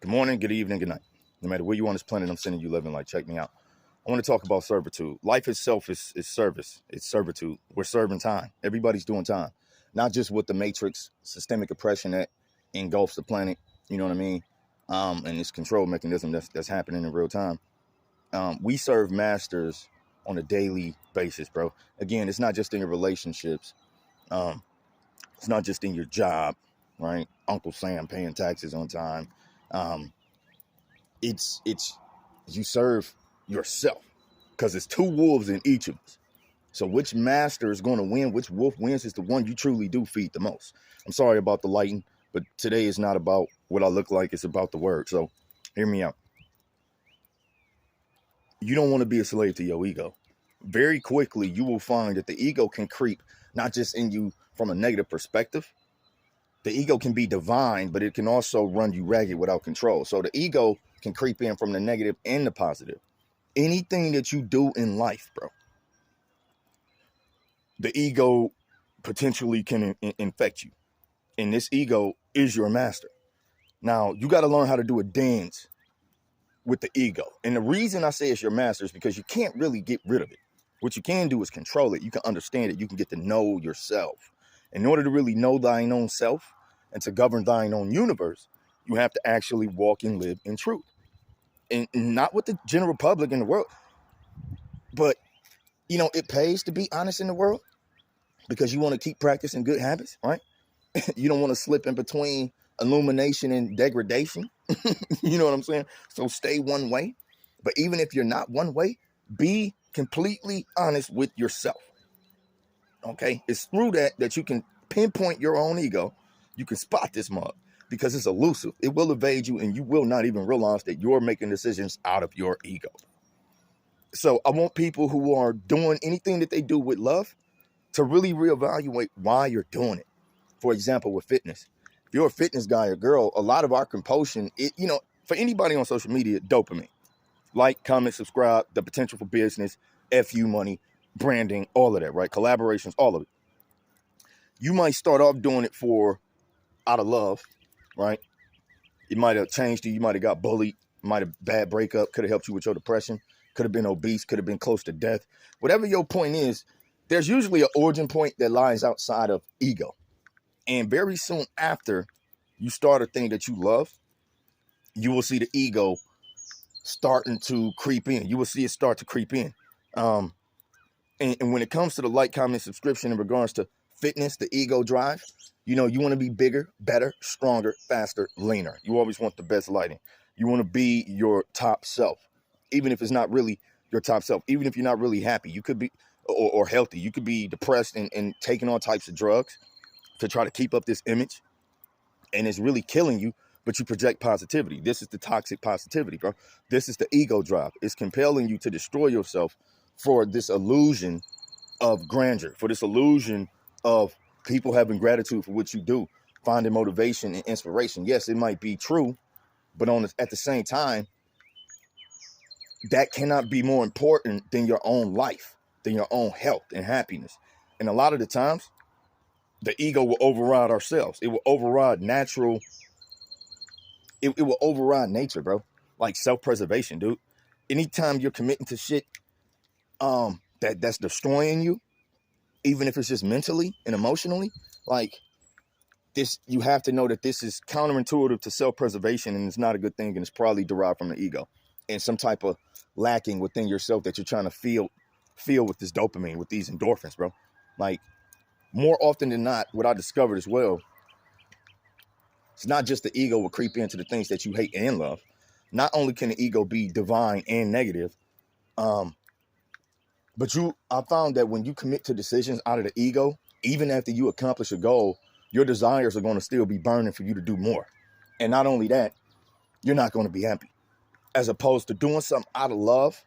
Good morning, good evening, good night. No matter where you on this planet, I'm sending you living light. Check me out. I want to talk about servitude. Life itself is service. It's servitude. We're serving time. Everybody's doing time. Not just with the matrix, systemic oppression that engulfs the planet, you know what I mean? And this control mechanism that's happening in real time. We serve masters on a daily basis, bro. Again, it's not just in your relationships. Um, it's not just in your job, right? Uncle Sam paying taxes on time. Um, it's you serve yourself because it's two wolves in each of us. So which master is going to win, which wolf wins, is the one you truly do feed the most. I'm sorry about the lighting, but today is not about what I look like, it's about the word. So hear me out. You don't want to be a slave to your ego. Very quickly you will find that the ego can creep not just in you from a negative perspective. The ego can be divine, but it can also run you ragged without control. So the ego can creep in from the negative and the positive. Anything that you do in life, bro, the ego potentially can infect you. And this ego is your master. Now, you got to learn how to do a dance with the ego. And the reason I say it's your master is because you can't really get rid of it. What you can do is control it. You can understand it. You can get to know yourself. In order to really know thine own self and to govern thine own universe, you have to actually walk and live in truth. And not with the general public in the world, but, you know, it pays to be honest in the world because you want to keep practicing good habits, right? You don't want to slip in between illumination and degradation. You know what I'm saying? So stay one way. But even if you're not one way, be completely honest with yourself. Okay? It's through that you can pinpoint your own ego. You can spot this mug because it's elusive. It will evade you and you will not even realize that you're making decisions out of your ego. So I want people who are doing anything that they do with love to really reevaluate why you're doing it. For example, with fitness. If you're a fitness guy or girl, a lot of our compulsion, for anybody on social media, dopamine. Like, comment, subscribe, the potential for business, FU money, branding, all of that, right? Collaborations, all of it. You might start off doing it out of love, right? It might have changed you. You might have got bullied, might have bad breakup, could have helped you with your depression, could have been obese, could have been close to death. Whatever your point is, there's usually an origin point that lies outside of ego. And very soon after you start a thing that you love, you will see the ego starting to creep in. You will see it start to creep in. And when it comes to the like, comment, subscription in regards to fitness, the ego drive, you want to be bigger, better, stronger, faster, leaner. You always want the best lighting. You want to be your top self, even if it's not really your top self, even if you're not really happy. You could be, or healthy. You could be depressed and taking all types of drugs to try to keep up this image, and it's really killing you, but you project positivity. This is the toxic positivity, bro. This is the ego drive. It's compelling you to destroy yourself for this illusion of grandeur, for this illusion of people having gratitude for what you do, finding motivation and inspiration. Yes, it might be true, but at the same time, that cannot be more important than your own life, than your own health and happiness. And a lot of the times, the ego will override ourselves. It will override natural. It will override nature, bro. Like self-preservation, dude. Anytime you're committing to shit that's destroying you, even if it's just mentally and emotionally, like this, you have to know that this is counterintuitive to self-preservation, and it's not a good thing, and it's probably derived from the ego and some type of lacking within yourself that you're trying to feel with this dopamine, with these endorphins, bro. Like, more often than not, what I discovered as well, it's not just the ego will creep into the things that you hate and love. Not only can the ego be divine and negative, but I found that when you commit to decisions out of the ego, even after you accomplish a goal, your desires are going to still be burning for you to do more. And not only that, you're not going to be happy. As opposed to doing something out of love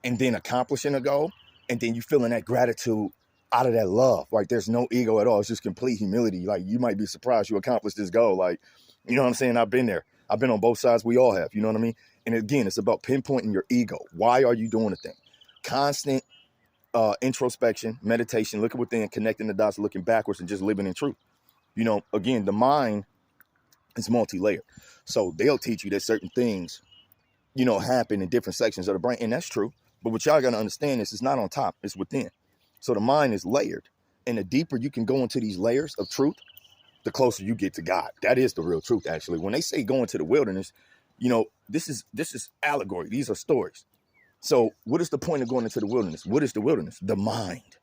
and then accomplishing a goal, and then you feeling that gratitude out of that love. Like, there's no ego at all. It's just complete humility. Like, you might be surprised you accomplished this goal. Like, you know what I'm saying? I've been there. I've been on both sides. We all have. You know what I mean? And again, it's about pinpointing your ego. Why are you doing the thing? Constant introspection, meditation, looking within, connecting the dots, looking backwards, and just living in truth. Again, the mind It's multi-layered. So they'll teach you that certain things, happen in different sections of the brain, and that's true. But what y'all got to understand is it's not on top, it's within. So the mind is layered. And the deeper you can go into these layers of truth, the closer you get to God. That is the real truth, actually. When they say go into the wilderness, this is allegory. These are stories. So what is the point of going into the wilderness? What is the wilderness? The mind.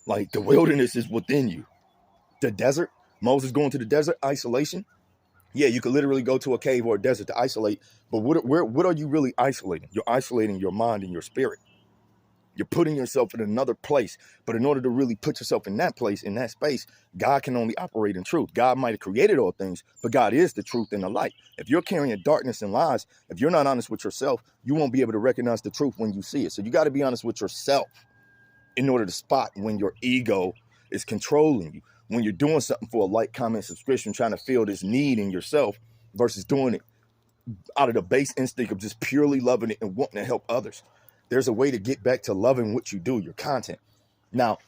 Like, the wilderness is within you. The desert, Moses going to the desert, isolation. Yeah, you could literally go to a cave or a desert to isolate, but what are you really isolating? You're isolating your mind and your spirit. You're putting yourself in another place. But in order to really put yourself in that place, in that space, God can only operate in truth. God might have created all things, but God is the truth and the light. If you're carrying darkness and lies, if you're not honest with yourself, you won't be able to recognize the truth when you see it. So you got to be honest with yourself in order to spot when your ego is controlling you. When you're doing something for a like, comment, subscription, trying to feel this need in yourself versus doing it out of the base instinct of just purely loving it and wanting to help others. There's a way to get back to loving what you do, your content. Now,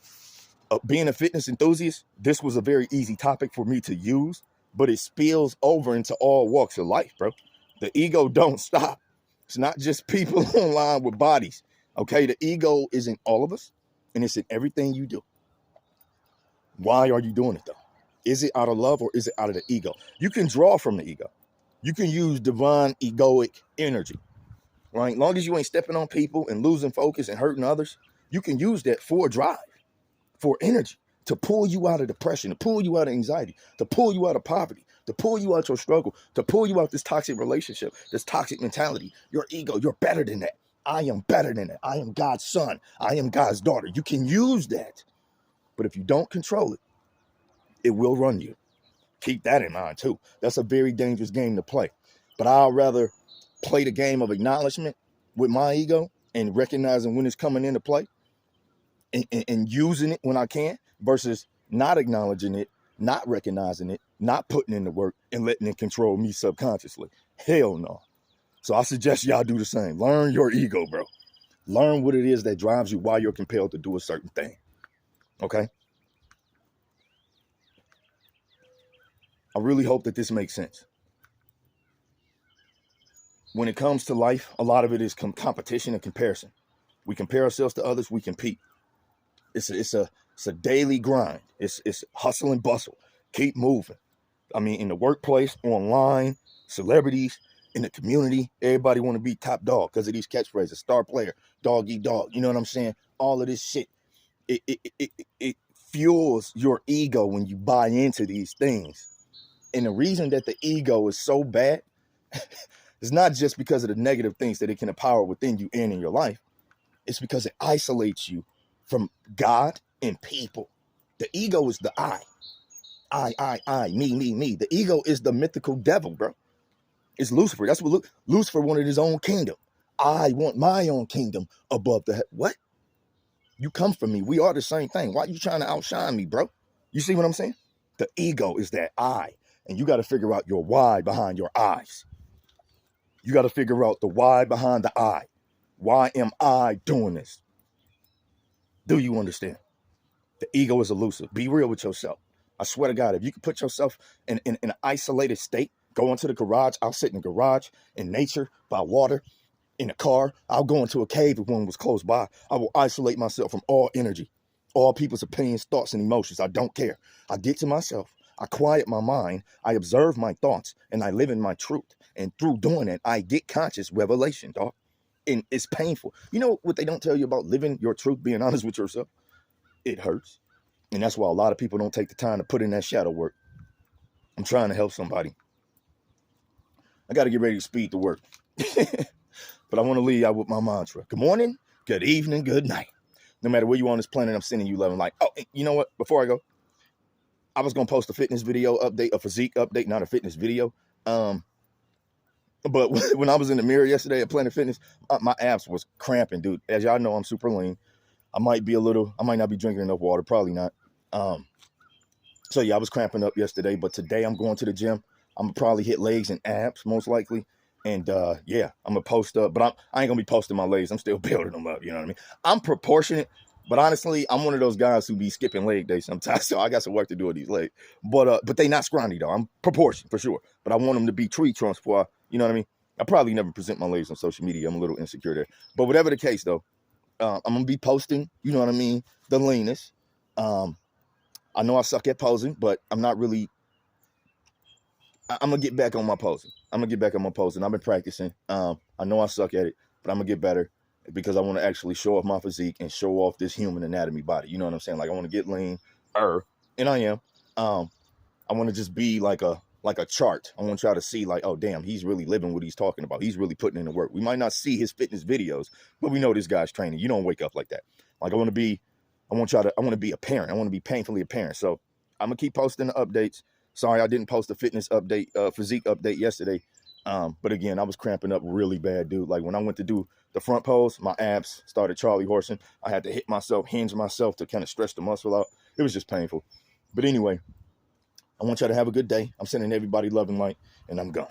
being a fitness enthusiast, this was a very easy topic for me to use, but it spills over into all walks of life, bro. The ego don't stop. It's not just people online with bodies, okay? The ego is in all of us, and it's in everything you do. Why are you doing it, though? Is it out of love or is it out of the ego? You can draw from the ego. You can use divine egoic energy, right? As long as you ain't stepping on people and losing focus and hurting others, you can use that for drive, for energy, to pull you out of depression, to pull you out of anxiety, to pull you out of poverty, to pull you out your struggle, to pull you out this toxic relationship, this toxic mentality. Your ego, you're better than that. I am better than that. I am God's son. I am God's daughter. You can use that. But if you don't control it, it will run you. Keep that in mind too. That's a very dangerous game to play. But I'd rather play the game of acknowledgement with my ego and recognizing when it's coming into play and using it when I can versus not acknowledging it, not recognizing it, not putting in the work and letting it control me subconsciously. Hell no. So I suggest y'all do the same. Learn your ego, bro. Learn what it is that drives you, why you're compelled to do a certain thing. Okay? I really hope that this makes sense. When it comes to life, a lot of it is competition and comparison. We compare ourselves to others, we compete. It's a daily grind. It's hustle and bustle. Keep moving. I mean, in the workplace, online, celebrities, in the community, everybody want to be top dog because of these catchphrases. Star player, dog eat dog. You know what I'm saying? All of this shit. It fuels your ego when you buy into these things. And the reason that the ego is so bad is not just because of the negative things that it can empower within you and in your life. It's because it isolates you from God and people. The ego is the I, me. The ego is the mythical devil, bro. It's Lucifer. That's what Lucifer wanted his own kingdom. I want my own kingdom above the what? You come from me. We are the same thing. Why are you trying to outshine me, bro? You see what I'm saying? The ego is that I. And you got to figure out your why behind your eyes. You got to figure out the why behind the I. Why am I doing this? Do you understand? The ego is elusive. Be real with yourself. I swear to God, if you can put yourself in an isolated state, go into the garage. I'll sit in the garage in nature, by water, in a car. I'll go into a cave if one was close by. I will isolate myself from all energy, all people's opinions, thoughts, and emotions. I don't care. I get to myself. I quiet my mind, I observe my thoughts, and I live in my truth. And through doing it, I get conscious revelation, dog. And it's painful. You know what they don't tell you about living your truth, being honest with yourself? It hurts. And that's why a lot of people don't take the time to put in that shadow work. I'm trying to help somebody. I got to get ready to speed to work. But I want to leave out with my mantra. Good morning, good evening, good night. No matter where you are on this planet, I'm sending you love and light. Oh, you know what? Before I go, I was going to post a fitness video update, a physique update, not a fitness video. But when I was in the mirror yesterday at Planet Fitness, my abs was cramping, dude. As y'all know, I'm super lean. I might not be drinking enough water, probably not. So yeah, I was cramping up yesterday, but today I'm going to the gym. I'm gonna probably hit legs and abs, most likely. And yeah, I'm gonna post up, but I ain't gonna be posting my legs. I'm still building them up, you know what I mean? I'm proportionate But honestly, I'm one of those guys who be skipping leg day sometimes, so I got some work to do with these legs. But they not scrawny though. I'm proportioned for sure. But I want them to be tree trunks before you know what I mean? I probably never present my legs on social media. I'm a little insecure there. But whatever the case though, I'm gonna be posting, you know what I mean, the leanest. I know I suck at posing, but I'm not really. I'm gonna get back on my posing. I'm gonna get back on my posing. I've been practicing. I know I suck at it, but I'm gonna get better because I want to actually show off my physique and show off this human anatomy body. You know what I'm saying? Like I want to get lean, and I am. Um, I want to just be like a chart. I want y'all to see like, oh damn, he's really living what he's talking about. He's really putting in the work. We might not see his fitness videos, but we know this guy's training. You don't wake up like that. Like I want to be apparent. I want to be painfully apparent. So I'm gonna keep posting the updates. Sorry, I didn't post a fitness update, physique update yesterday. But again, I was cramping up really bad, dude. Like when I went to do the front pose, my abs started Charlie horsing. I had to hit myself, hinge myself to kind of stretch the muscle out. It was just painful. But anyway, I want y'all to have a good day. I'm sending everybody love and light, and I'm gone.